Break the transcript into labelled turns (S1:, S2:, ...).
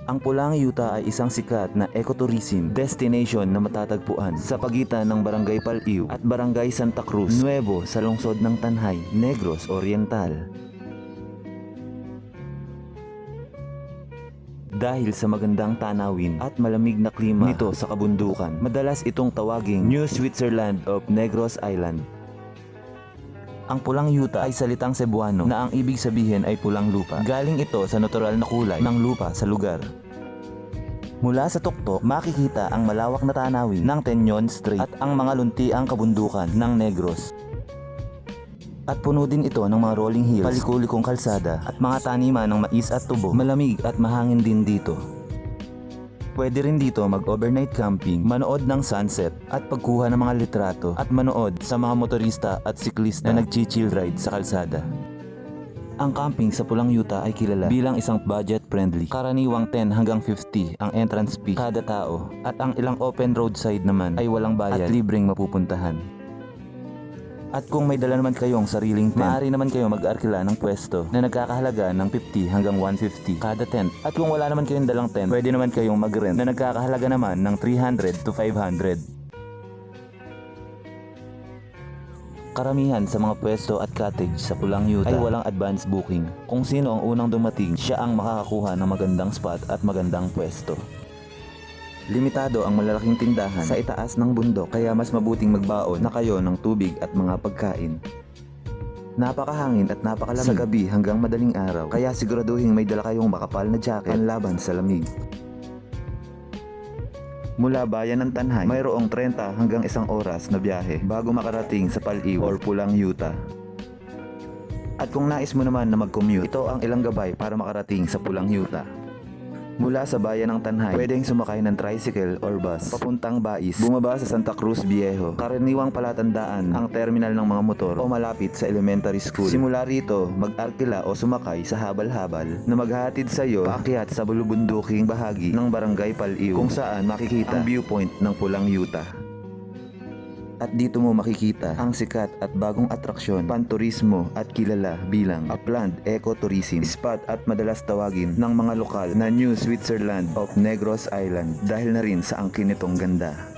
S1: Ang Pulang Yuta ay isang sikat na ecotourism destination na matatagpuan sa pagitan ng Barangay Paliw at Barangay Santa Cruz Nuevo sa lungsod ng Tanhay, Negros Oriental. Dahil sa magandang tanawin at malamig na klima nito sa kabundukan, madalas itong tawaging New Switzerland of Negros Island. Ang Pulang Yuta ay salitang Cebuano na ang ibig sabihin ay pulang lupa. Galing ito sa natural na kulay ng lupa sa lugar. Mula sa tuktok, makikita ang malawak na tanawin ng Teñon Strait at ang mga luntiang kabundukan ng Negros. At puno din ito ng mga rolling hills, palikulikong kalsada at mga taniman ng mais at tubo. Malamig at mahangin din dito. Pwede rin dito mag-overnight camping, manood ng sunset at pagkuha ng mga litrato at manood sa mga motorista at siklista na nag-chill ride sa kalsada. Ang camping sa Pulang Yuta ay kilala bilang isang budget-friendly. Karaniwang 10 hanggang 50 ang entrance fee kada tao at ang ilang open roadside naman ay walang bayad at libreng mapupuntahan. At kung may dala naman kayong sariling tent, maaari naman kayo mag-arkila ng pwesto na nagkakahalaga ng 50 hanggang 150 kada tent. At kung wala naman kayong dalang tent, pwede naman kayong mag-rent na nagkakahalaga naman ng 300 to 500. Karamihan sa mga pwesto at cottage sa Pulang Yuta ay walang advance booking. Kung sino ang unang dumating, siya ang makakakuha ng magandang spot at magandang pwesto. Limitado ang malalaking tindahan sa itaas ng bundok, kaya mas mabuting magbaon na kayo ng tubig at mga pagkain. Napakahangin at napakalamig sa gabi hanggang madaling araw, kaya siguraduhin may dala kayong makapal na jacket panlaban sa lamig. Mula bayan ng Tanhay, mayroong 30 hanggang 1 oras na biyahe bago makarating sa Paliw or Pulang Yuta. At kung nais mo naman na mag-commute, ito ang ilang gabay para makarating sa Pulang Yuta. Mula sa bayan ng Tanhay, pwedeng sumakay ng tricycle or bus papuntang Bais, bumaba sa Santa Cruz Viejo. Karaniwang palatandaan ang terminal ng mga motor o malapit sa elementary school. Simula rito, mag-arkila o sumakay sa habal-habal na maghahatid sa iyo paakyat sa bulubunduking bahagi ng Barangay Paliw, kung saan makikita ang viewpoint ng Pulang Yuta. At dito mo makikita ang sikat at bagong atraksyon, panturismo at kilala bilang a planned ecotourism spot at madalas tawagin ng mga lokal na New Switzerland of Negros Island dahil na rin sa angkin nitong ganda.